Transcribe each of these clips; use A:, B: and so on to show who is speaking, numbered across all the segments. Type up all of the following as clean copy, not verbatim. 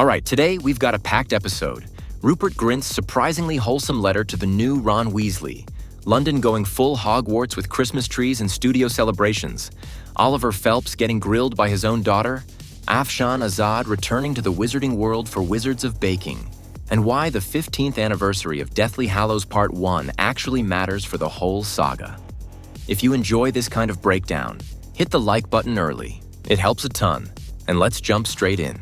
A: All right, today we've got a packed episode. Rupert Grint's surprisingly wholesome letter to the new Ron Weasley. London going full Hogwarts with Christmas trees and studio celebrations. Oliver Phelps getting grilled by his own daughter. Afshan Azad returning to the wizarding world for Wizards of Baking. And why the 15th anniversary of Deathly Hallows Part 1 actually matters for the whole saga. If you enjoy this kind of breakdown, hit the like button early. It helps a ton. And let's jump straight in.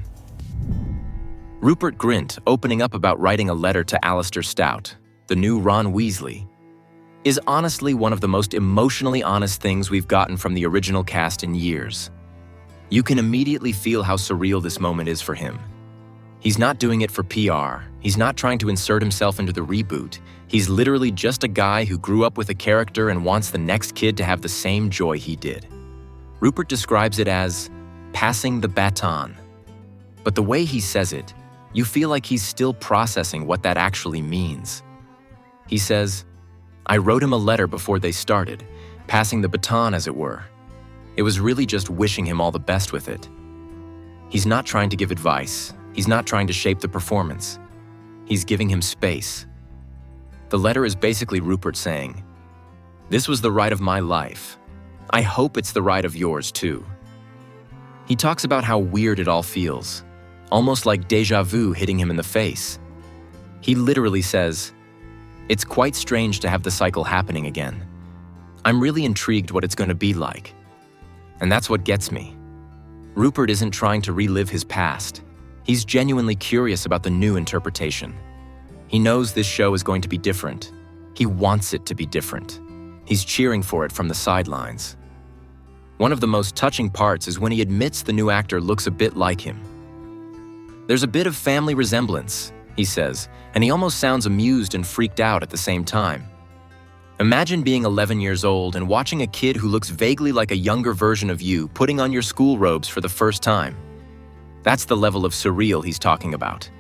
A: Rupert Grint opening up about writing a letter to Alastair Stout, the new Ron Weasley, is honestly one of the most emotionally honest things we've gotten from the original cast in years. You can immediately feel how surreal this moment is for him. He's not doing it for PR. He's not trying to insert himself into the reboot. He's literally just a guy who grew up with a character and wants the next kid to have the same joy he did. Rupert describes it as passing the baton. But the way he says it, you feel like he's still processing what that actually means. He says, "I wrote him a letter before they started, passing the baton as it were. It was really just wishing him all the best with it." He's not trying to give advice. He's not trying to shape the performance. He's giving him space. The letter is basically Rupert saying, "This was the ride of my life. I hope it's the ride of yours too." He talks about how weird it all feels, almost like déjà vu hitting him in the face. He literally says, "It's quite strange to have the cycle happening again. I'm really intrigued what it's going to be like." And that's what gets me. Rupert isn't trying to relive his past. He's genuinely curious about the new interpretation. He knows this show is going to be different. He wants it to be different. He's cheering for it from the sidelines. One of the most touching parts is when he admits the new actor looks a bit like him. "There's a bit of family resemblance," he says, and he almost sounds amused and freaked out at the same time. Imagine being 11 years old and watching a kid who looks vaguely like a younger version of you putting on your school robes for the first time. That's the level of surreal he's talking about.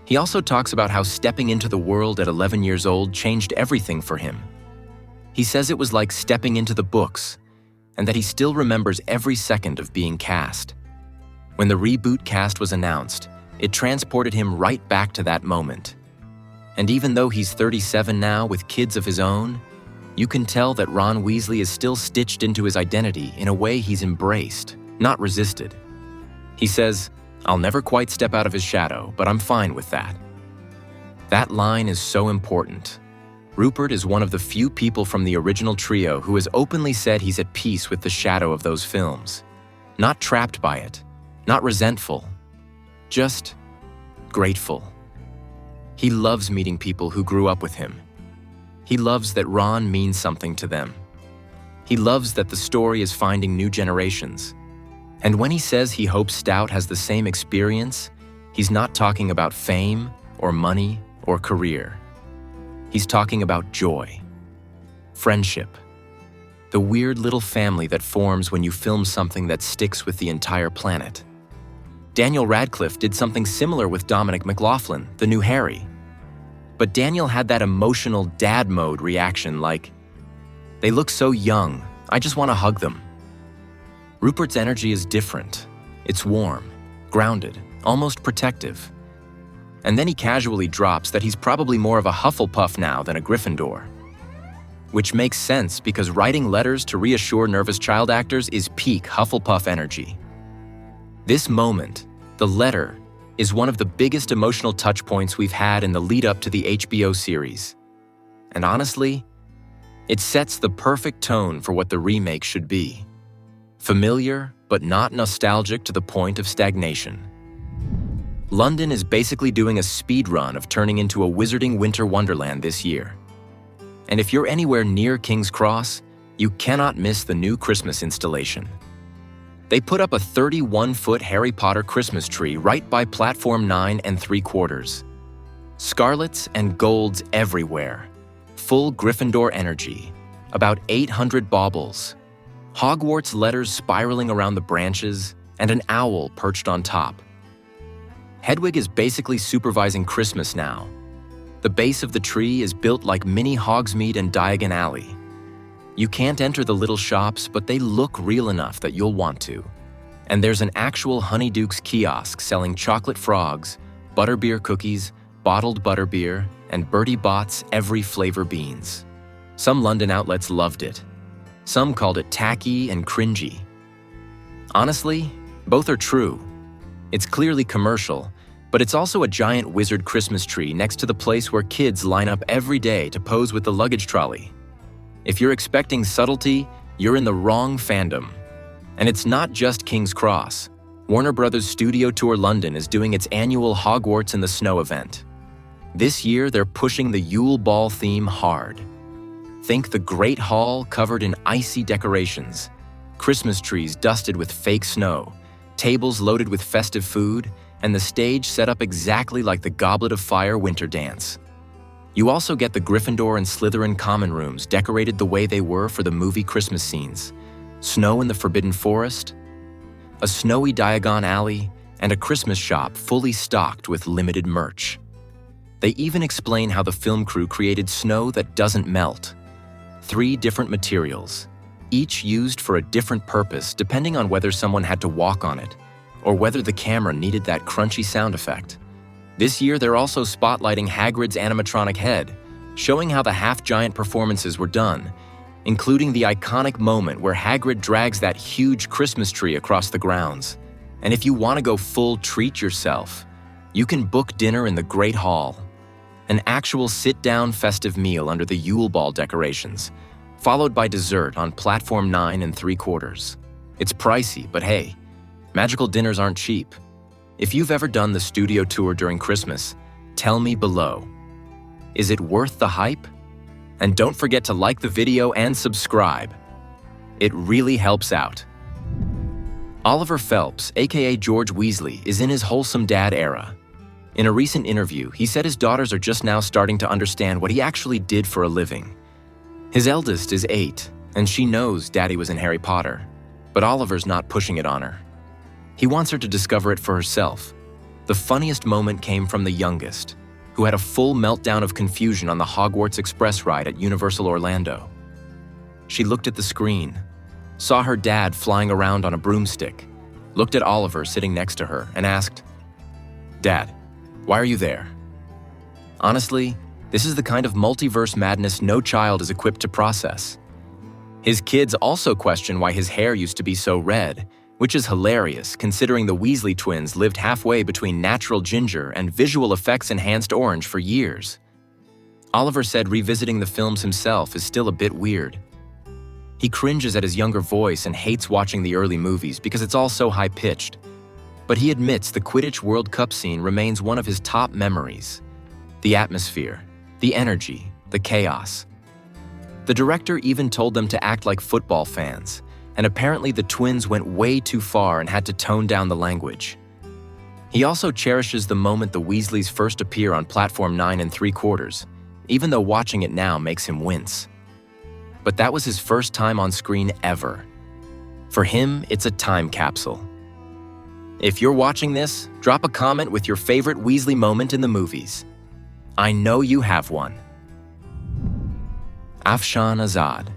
A: He also talks about how stepping into the world at 11 years old changed everything for him. He says it was like stepping into the books, and that he still remembers every second of being cast. When the reboot cast was announced, it transported him right back to that moment. And even though he's 37 now with kids of his own, you can tell that Ron Weasley is still stitched into his identity in a way he's embraced, not resisted. He says, "I'll never quite step out of his shadow, but I'm fine with that." That line is so important. Rupert is one of the few people from the original trio who has openly said he's at peace with the shadow of those films. Not trapped by it, not resentful, just grateful. He loves meeting people who grew up with him. He loves that Ron means something to them. He loves that the story is finding new generations. And when he says he hopes Stout has the same experience, he's not talking about fame or money or career. He's talking about joy, friendship, the weird little family that forms when you film something that sticks with the entire planet. Daniel Radcliffe did something similar with Dominic McLaughlin, the new Harry. But Daniel had that emotional dad mode reaction like, "They look so young, I just want to hug them." Rupert's energy is different. It's warm, grounded, almost protective. And then he casually drops that he's probably more of a Hufflepuff now than a Gryffindor. Which makes sense because writing letters to reassure nervous child actors is peak Hufflepuff energy. This moment, the letter, is one of the biggest emotional touchpoints we've had in the lead-up to the HBO series. And honestly, it sets the perfect tone for what the remake should be. Familiar, but not nostalgic to the point of stagnation. London is basically doing a speed run of turning into a wizarding winter wonderland this year. And if you're anywhere near King's Cross, you cannot miss the new Christmas installation. They put up a 31-foot Harry Potter Christmas tree right by platform 9 3/4. Scarlets and golds everywhere. Full Gryffindor energy. About 800 baubles. Hogwarts letters spiraling around the branches, and an owl perched on top. Hedwig is basically supervising Christmas now. The base of the tree is built like mini Hogsmeade and Diagon Alley. You can't enter the little shops, but they look real enough that you'll want to. And there's an actual Honeydukes kiosk selling chocolate frogs, butterbeer cookies, bottled butterbeer, and Bertie Bott's every flavor beans. Some London outlets loved it. Some called it tacky and cringy. Honestly, both are true. It's clearly commercial, but it's also a giant wizard Christmas tree next to the place where kids line up every day to pose with the luggage trolley. If you're expecting subtlety, you're in the wrong fandom. And it's not just King's Cross. Warner Brothers Studio Tour London is doing its annual Hogwarts in the Snow event. This year, they're pushing the Yule Ball theme hard. Think the Great Hall covered in icy decorations, Christmas trees dusted with fake snow, tables loaded with festive food, and the stage set up exactly like the Goblet of Fire winter dance. You also get the Gryffindor and Slytherin common rooms decorated the way they were for the movie Christmas scenes. Snow in the Forbidden Forest, a snowy Diagon Alley, and a Christmas shop fully stocked with limited merch. They even explain how the film crew created snow that doesn't melt. 3 different materials, each used for a different purpose depending on whether someone had to walk on it or whether the camera needed that crunchy sound effect. This year, they're also spotlighting Hagrid's animatronic head, showing how the half-giant performances were done, including the iconic moment where Hagrid drags that huge Christmas tree across the grounds. And if you want to go full treat yourself, you can book dinner in the Great Hall, an actual sit-down festive meal under the Yule Ball decorations, followed by dessert on platform 9 3/4. It's pricey, but hey, magical dinners aren't cheap. If you've ever done the studio tour during Christmas, tell me below. Is it worth the hype? And don't forget to like the video and subscribe. It really helps out. Oliver Phelps, aka George Weasley, is in his wholesome dad era. In a recent interview, he said his daughters are just now starting to understand what he actually did for a living. His eldest is 8, and she knows Daddy was in Harry Potter, but Oliver's not pushing it on her. He wants her to discover it for herself. The funniest moment came from the youngest, who had a full meltdown of confusion on the Hogwarts Express ride at Universal Orlando. She looked at the screen, saw her dad flying around on a broomstick, looked at Oliver sitting next to her, and asked, "Dad, why are you there?" Honestly, this is the kind of multiverse madness no child is equipped to process. His kids also question why his hair used to be so red, which is hilarious considering the Weasley twins lived halfway between natural ginger and visual effects enhanced orange for years. Oliver said revisiting the films himself is still a bit weird. He cringes at his younger voice and hates watching the early movies because it's all so high-pitched. But he admits the Quidditch World Cup scene remains one of his top memories. The atmosphere, the energy, the chaos. The director even told them to act like football fans, and apparently the twins went way too far and had to tone down the language. He also cherishes the moment the Weasleys first appear on platform 9 3/4, even though watching it now makes him wince. But that was his first time on screen ever. For him, it's a time capsule. If you're watching this, drop a comment with your favorite Weasley moment in the movies. I know you have one. Afshan Azad,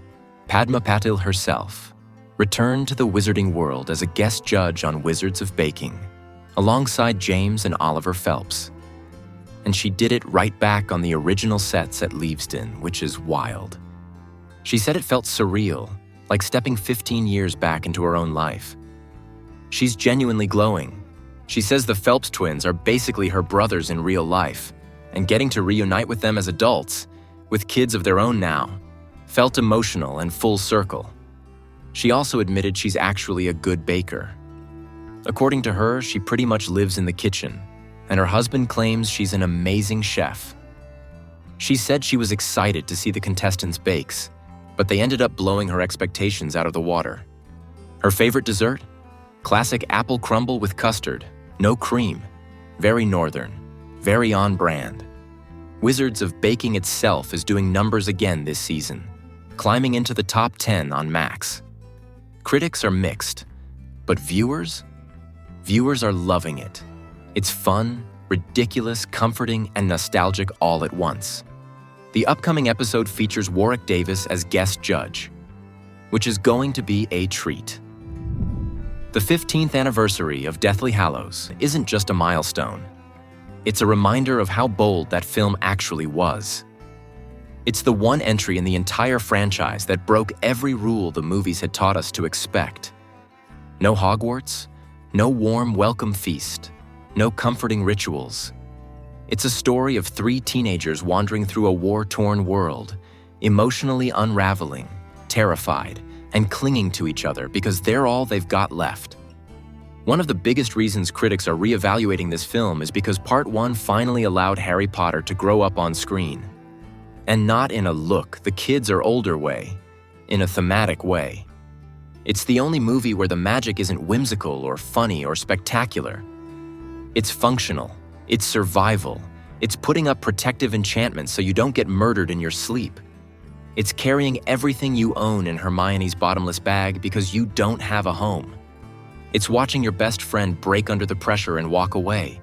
A: Padma Patil herself, returned to the wizarding world as a guest judge on Wizards of Baking, alongside James and Oliver Phelps. And she did it right back on the original sets at Leavesden, which is wild. She said it felt surreal, like stepping 15 years back into her own life. She's genuinely glowing. She says the Phelps twins are basically her brothers in real life, and getting to reunite with them as adults, with kids of their own now, felt emotional and full circle. She also admitted she's actually a good baker. According to her, she pretty much lives in the kitchen, and her husband claims she's an amazing chef. She said she was excited to see the contestants' bakes, but they ended up blowing her expectations out of the water. Her favorite dessert? Classic apple crumble with custard, no cream, very northern, very on brand. Wizards of Baking itself is doing numbers again this season, climbing into the top 10 on Max. Critics are mixed, but viewers are loving it. It's fun, ridiculous, comforting, and nostalgic all at once. The upcoming episode features Warwick Davis as guest judge, which is going to be a treat. The 15th anniversary of Deathly Hallows isn't just a milestone. It's a reminder of how bold that film actually was. It's the one entry in the entire franchise that broke every rule the movies had taught us to expect. No Hogwarts, no warm welcome feast, no comforting rituals. It's a story of three teenagers wandering through a war-torn world, emotionally unraveling, terrified, and clinging to each other because they're all they've got left. One of the biggest reasons critics are reevaluating this film is because Part 1 finally allowed Harry Potter to grow up on screen. And not in a look, the kids are older way, in a thematic way. It's the only movie where the magic isn't whimsical or funny or spectacular. It's functional, it's survival, it's putting up protective enchantments so you don't get murdered in your sleep. It's carrying everything you own in Hermione's bottomless bag because you don't have a home. It's watching your best friend break under the pressure and walk away.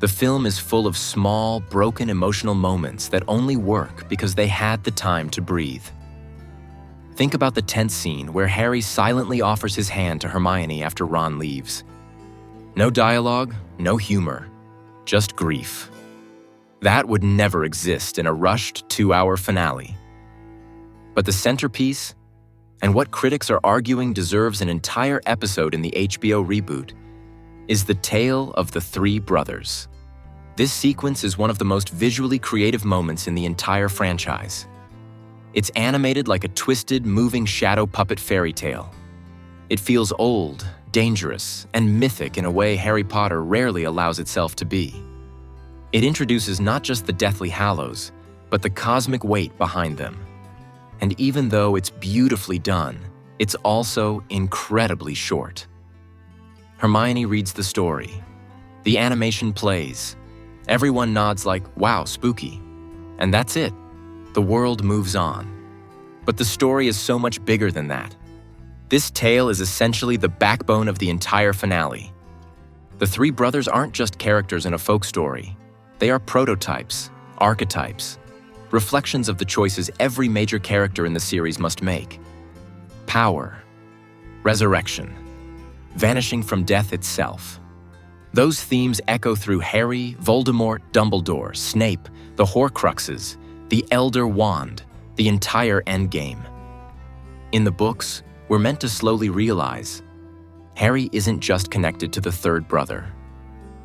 A: The film is full of small, broken emotional moments that only work because they had the time to breathe. Think about the tense scene where Harry silently offers his hand to Hermione after Ron leaves. No dialogue, no humor, just grief. That would never exist in a rushed 2-hour finale. But the centerpiece, and what critics are arguing deserves an entire episode in the HBO reboot, is the tale of the three brothers. This sequence is one of the most visually creative moments in the entire franchise. It's animated like a twisted, moving shadow puppet fairy tale. It feels old, dangerous, and mythic in a way Harry Potter rarely allows itself to be. It introduces not just the Deathly Hallows, but the cosmic weight behind them. And even though it's beautifully done, it's also incredibly short. Hermione reads the story. The animation plays. Everyone nods like, wow, spooky. And that's it. The world moves on. But the story is so much bigger than that. This tale is essentially the backbone of the entire finale. The three brothers aren't just characters in a folk story. They are prototypes, archetypes, reflections of the choices every major character in the series must make. Power, resurrection, vanishing from death itself. Those themes echo through Harry, Voldemort, Dumbledore, Snape, the Horcruxes, the Elder Wand, the entire Endgame. In the books, we're meant to slowly realize Harry isn't just connected to the third brother.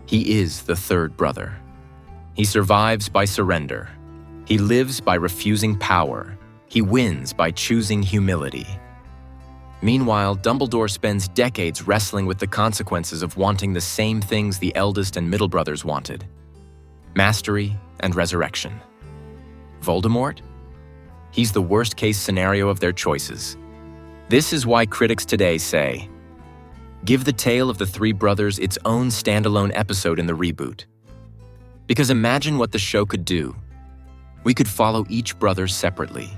A: He is the third brother. He survives by surrender. He lives by refusing power. He wins by choosing humility. Meanwhile, Dumbledore spends decades wrestling with the consequences of wanting the same things the eldest and middle brothers wanted: mastery and resurrection. Voldemort? He's the worst-case scenario of their choices. This is why critics today say, give the tale of the three brothers its own standalone episode in the reboot. Because imagine what the show could do. We could follow each brother separately.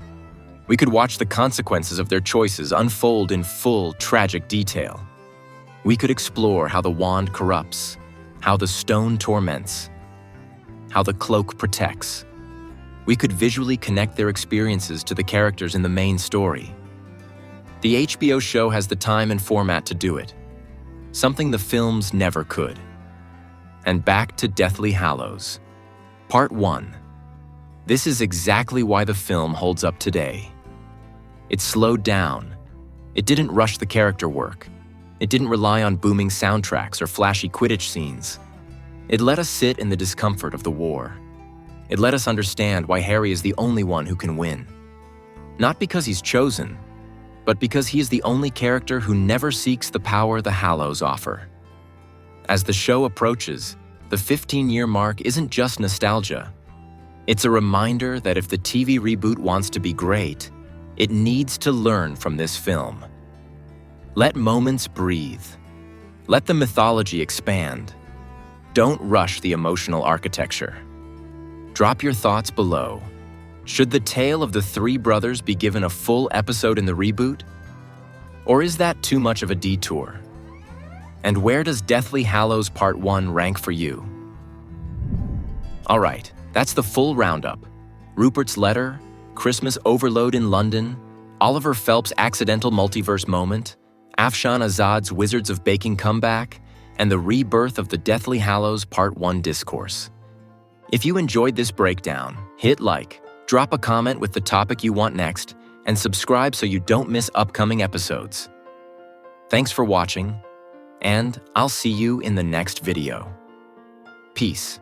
A: We could watch the consequences of their choices unfold in full, tragic detail. We could explore how the wand corrupts, how the stone torments, how the cloak protects. We could visually connect their experiences to the characters in the main story. The HBO show has the time and format to do it, something the films never could. And back to Deathly Hallows. Part 1. This is exactly why the film holds up today. It slowed down. It didn't rush the character work. It didn't rely on booming soundtracks or flashy Quidditch scenes. It let us sit in the discomfort of the war. It let us understand why Harry is the only one who can win. Not because he's chosen, but because he is the only character who never seeks the power the Hallows offer. As the show approaches, the 15-year mark isn't just nostalgia. It's a reminder that if the TV reboot wants to be great, it needs to learn from this film. Let moments breathe. Let the mythology expand. Don't rush the emotional architecture. Drop your thoughts below. Should the tale of the three brothers be given a full episode in the reboot? Or is that too much of a detour? And where does Deathly Hallows Part 1 rank for you? All right, that's the full roundup. Rupert's letter, Christmas overload in London, Oliver Phelps' accidental multiverse moment, Afshan Azad's Wizards of Baking comeback, and the rebirth of the Deathly Hallows Part 1 discourse. If you enjoyed this breakdown, hit like, drop a comment with the topic you want next, and subscribe so you don't miss upcoming episodes. Thanks for watching, and I'll see you in the next video. Peace.